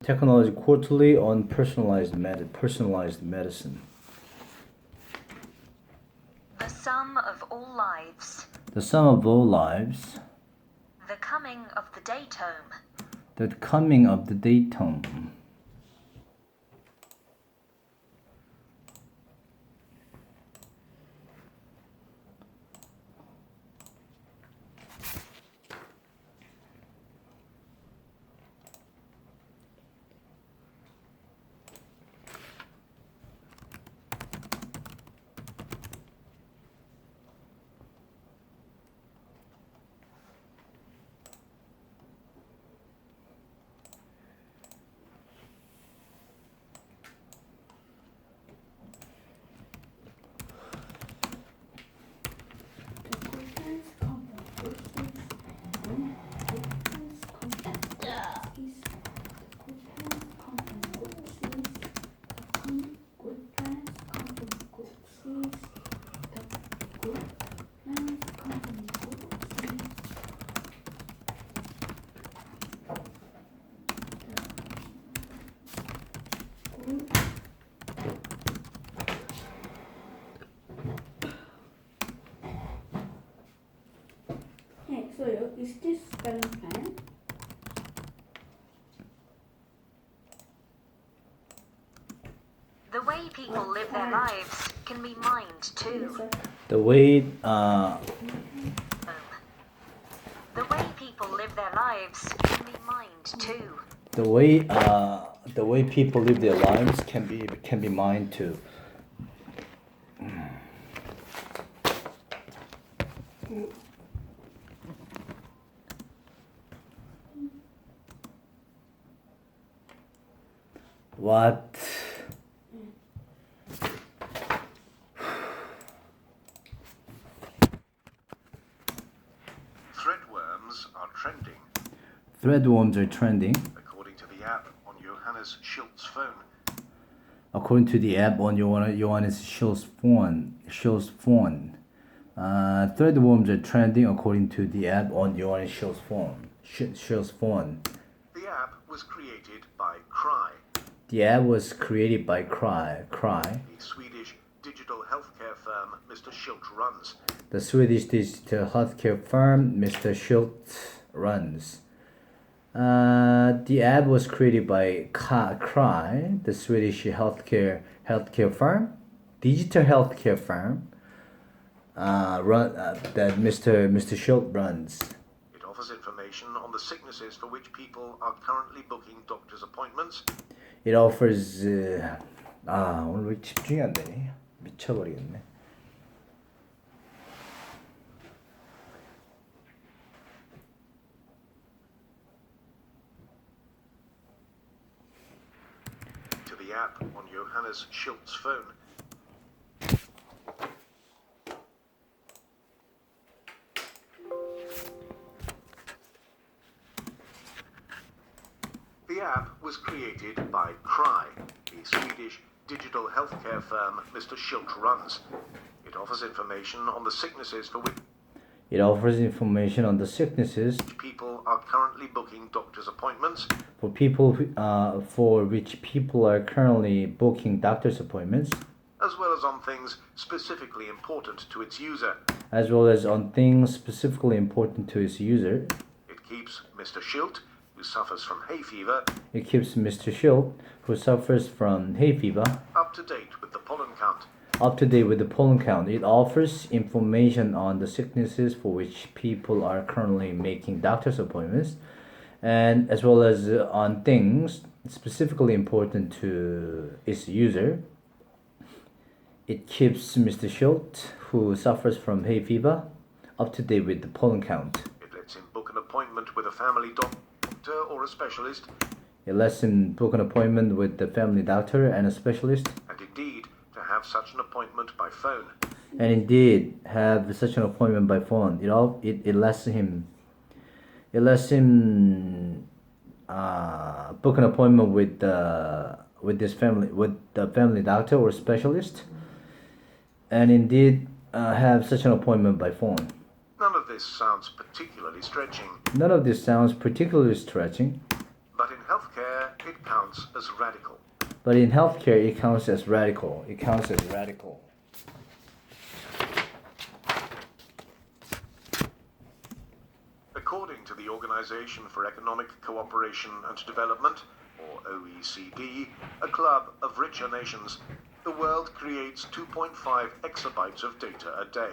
Technology Quarterly on personalized medicine. The sum of all lives. The sum of all lives. The coming of the datum. The coming of the datum. So is this spelling plan? The way people live their lives can be mined too. The way The way people live their lives can be mined too. the way people live their lives can be mined too. What? Threadworms are trending, Threadworms are trending, according to the app on Johannes Schultz's phone. according to the app on Johannes Schultz's phone. Threadworms are trending according to the app on Johannes Schultz's phone. The app was created by Cry, The app was created by Cry, the Swedish digital healthcare firm Mr. Schultz runs. the Swedish digital healthcare firm Mr. Schultz runs. The app was created by Cry, the Swedish healthcare firm, digital healthcare firm, that Mr. Schultz runs. It offers information on the sicknesses for which people are currently booking doctor's appointments. It offers 오늘 왜 집중이 안 되니? 미쳐버리겠네. To the app on Johannes Schultz's phone. The app was created by Cry, the Swedish digital healthcare firm Mr. Schultz runs. It offers information on the sicknesses for which people are currently booking doctor's appointments. For which people are currently booking doctor's appointments, As well as on things specifically important to its user. as well as on things specifically important to its user. It keeps Mr. Schultz, who suffers from hay fever, It keeps Mr. Schultz, who suffers from hay fever, up to date with the pollen count. up to date with the pollen count. It offers information on the sicknesses for which people are currently making doctor's appointments, and as well as on things specifically important to its user. It keeps Mr. Schultz, who suffers from hay fever, up to date with the pollen count. It lets him book an appointment with a family doctor or a specialist, It lets him book an appointment with the family doctor and a specialist, and indeed to have such an appointment by phone. and indeed have such an appointment by phone. It lets him book an appointment with the family doctor or specialist, and indeed have such an appointment by phone. None of this sounds particularly stretching, None of this sounds particularly stretching, but in healthcare healthcare, it counts as radical. But in healthcare, it counts as radical. It counts as radical. According to the Organization for Economic Cooperation and Development, or OECD, a club of richer nations, the world creates 2.5 exabytes of data a day,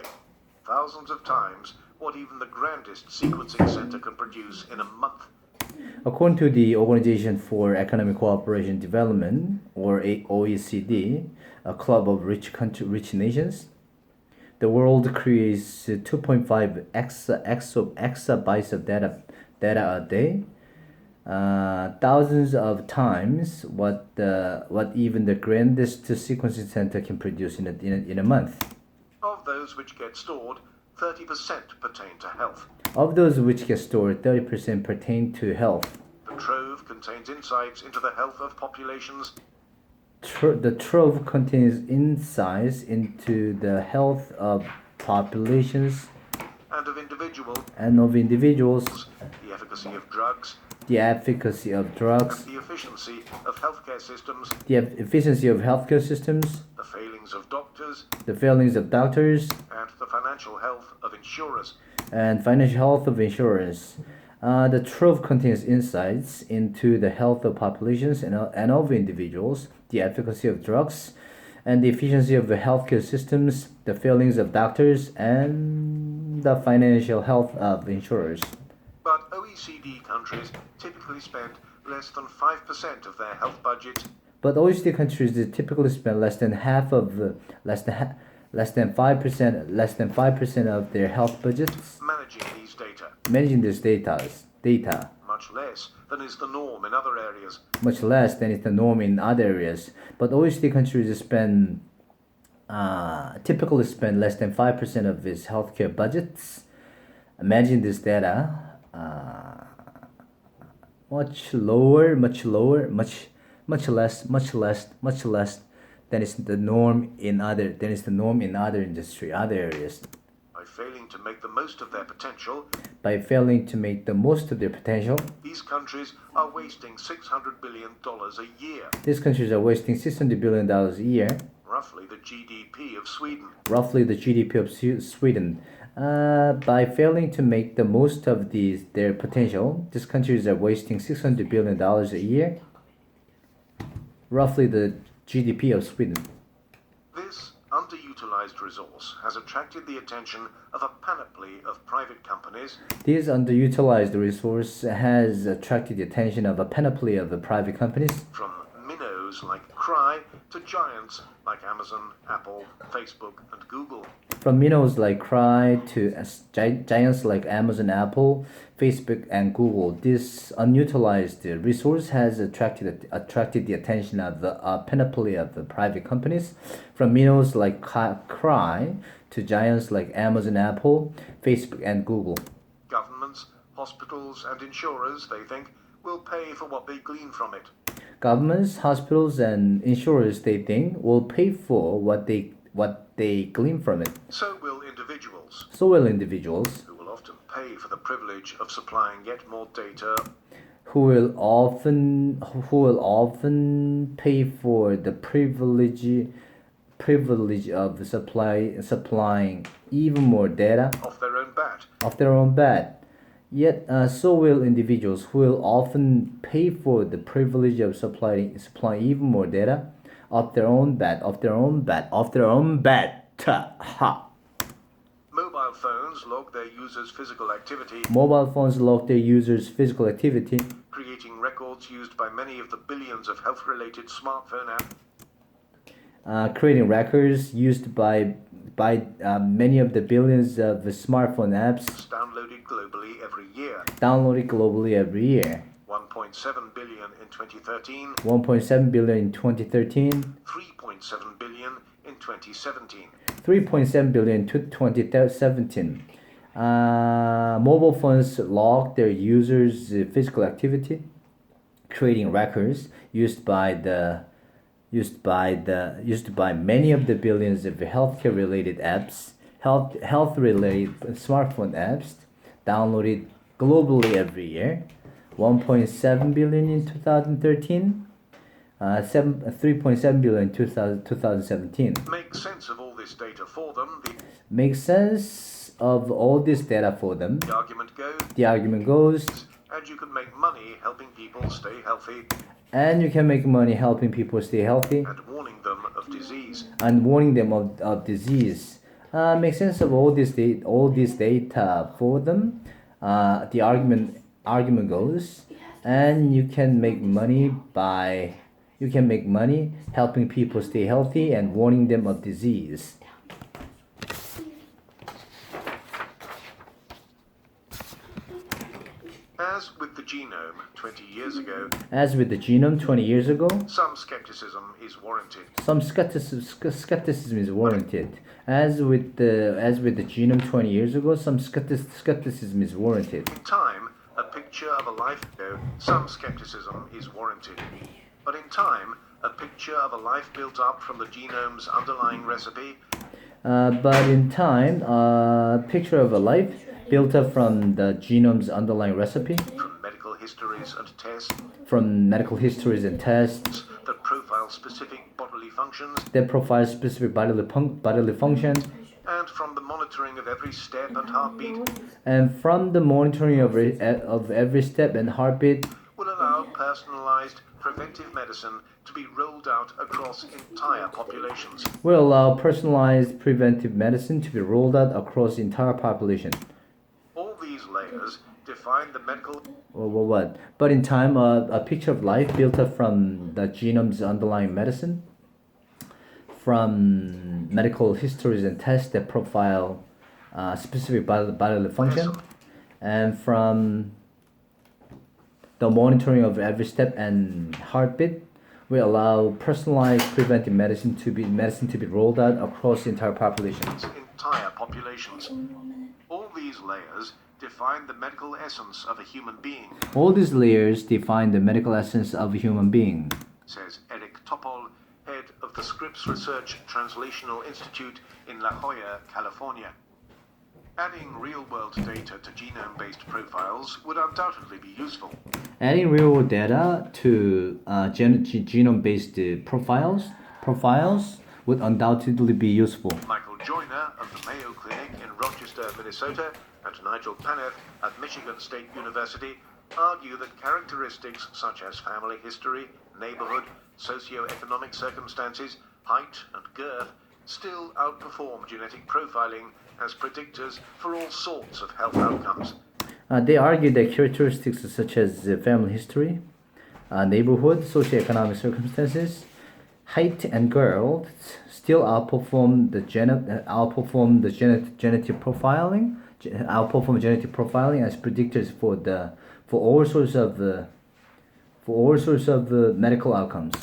thousands of times what even the grandest sequencing center can produce in a month. According to the Organization for Economic Cooperation and Development, or OECD, a club of rich nations, the world creates 2.5 exabytes of data a day, thousands of times what even the grandest sequencing center can produce in a month. Of those which get stored, 30% pertain to health. Of those which get stored, 30% pertain to health. The trove contains insights into the health of populations. The trove contains insights into the health of populations And of individuals, and of individuals, the efficacy of drugs, the efficacy of drugs, the efficiency of healthcare systems, the efficiency of healthcare systems, the failings of doctors, the failings of doctors, and the financial health of insurers. and financial health of insurance. The trove contains insights into the health of populations and of individuals, the efficacy of drugs, and the efficiency of the healthcare systems, the failings of doctors, and the financial health of insurers. But OECD countries typically spend less than 5% of their health budget But OECD countries typically spend less than 5% of their health budgets managing these data, managing this data, much less than is the norm in other areas. much less than is the norm in other areas. But OECD countries typically spend less than 5% of its healthcare budgets managing this data. Much less than is the norm in other industry, other areas. By failing to make the most of their potential, By failing to make the most of their potential, these countries are wasting $600 billion a year, these countries are wasting $600 billion a year, roughly the GDP of Sweden. roughly the GDP of Sweden. By failing to make the most of their potential, these countries are wasting $600 billion a year, roughly the GDP of Sweden. This underutilized resource has attracted the attention of a panoply of private companies, This underutilized resource has attracted the attention of a panoply of private companies, from minnows like Cry to giants like Amazon, Apple, Facebook, and Google. from minnows like Cry to giants like Amazon, Apple, Facebook, and Google. This unutilized resource has attracted the attention of a panoply of private companies, from minnows like Cry to giants like Amazon, Apple, Facebook, and Google. Governments, hospitals, and insurers, they think, will pay for what they glean from it. Governments, hospitals, and insurers, they think, will pay for what they glean from it. So will individuals, So will individuals, who will often pay for the privilege of supplying yet more data, who will often pay for the privilege of supplying even more data off their own bat. of their own bat. Yet, so will individuals who will often pay for the privilege of supplying even more data of their own bat. Ha. Mobile phones log their users' physical activity, Mobile phones log their users' physical activity, creating records used by many of the billions of health-related smartphone apps. creating records used by many of the billions of smartphone apps Downloaded globally every year. downloaded globally every year. 1.7 billion in 2013, 1.7 billion in 2013, 3.7 billion in 2017. 3.7 billion to 2017. Mobile phones log their users' physical activity, creating records used by many of the billions of healthcare related apps, health related smartphone apps downloaded globally every year. 1.7 billion in 2013, 3.7 billion in 2017. Make sense of all this data for them. Make sense of all this data for them. The argument goes, And you can make money helping people stay healthy and you can make money helping people stay healthy and warning them of disease. and warning them of disease. Make sense of all this data for them. The argument goes, and you can make money helping people stay healthy and warning them of disease. As with the genome 20 years ago, As with the genome 20 years ago, some skepticism is warranted. some skepticism is warranted. As with the genome 20 years ago, some skepticism is warranted. In time, a picture of a life ago, some skepticism is warranted. But in time, a picture of a life built up from the genome's underlying recipe, But in time, a picture of a life built up from the genome's underlying recipe, from medical histories and tests that profile specific bodily functions, bodily function, and from the monitoring of every step and heartbeat, and from the monitoring of every step and heartbeat, will allow personalized preventive medicine to be rolled out across entire populations. will allow personalized preventive medicine to be rolled out across the entire population. All these layers define the medical What? But in time, a picture of life built up from the genome's underlying medicine, from medical histories and tests that profile specific bodily function, and from the monitoring of every step and heartbeat, will allow personalized preventive medicine to be rolled out across the entire population. All these layers define the medical essence of a human being, All these layers define the medical essence of a human being, says Eric Topol, head of the Scripps Research Translational Institute in La Jolla, California. Adding real-world data to genome-based profiles would undoubtedly be useful. Adding real-world data to genome-based profiles would undoubtedly be useful. Michael Joyner of the Mayo Clinic in Rochester, Minnesota, and Nigel Paneth at Michigan State University argue that characteristics such as family history, neighborhood, socioeconomic circumstances, height, and girth still outperform genetic profiling as predictors for all sorts of health outcomes. They argue that characteristics such as family history, neighborhood, socioeconomic circumstances, height, and girth still outperform genetic profiling as predictors for all sorts of medical outcomes.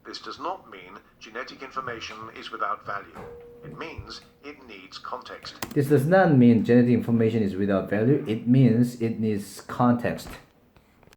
This does not mean genetic information is without value. It means it needs context. This does not mean genetic information is without value. It means it needs context.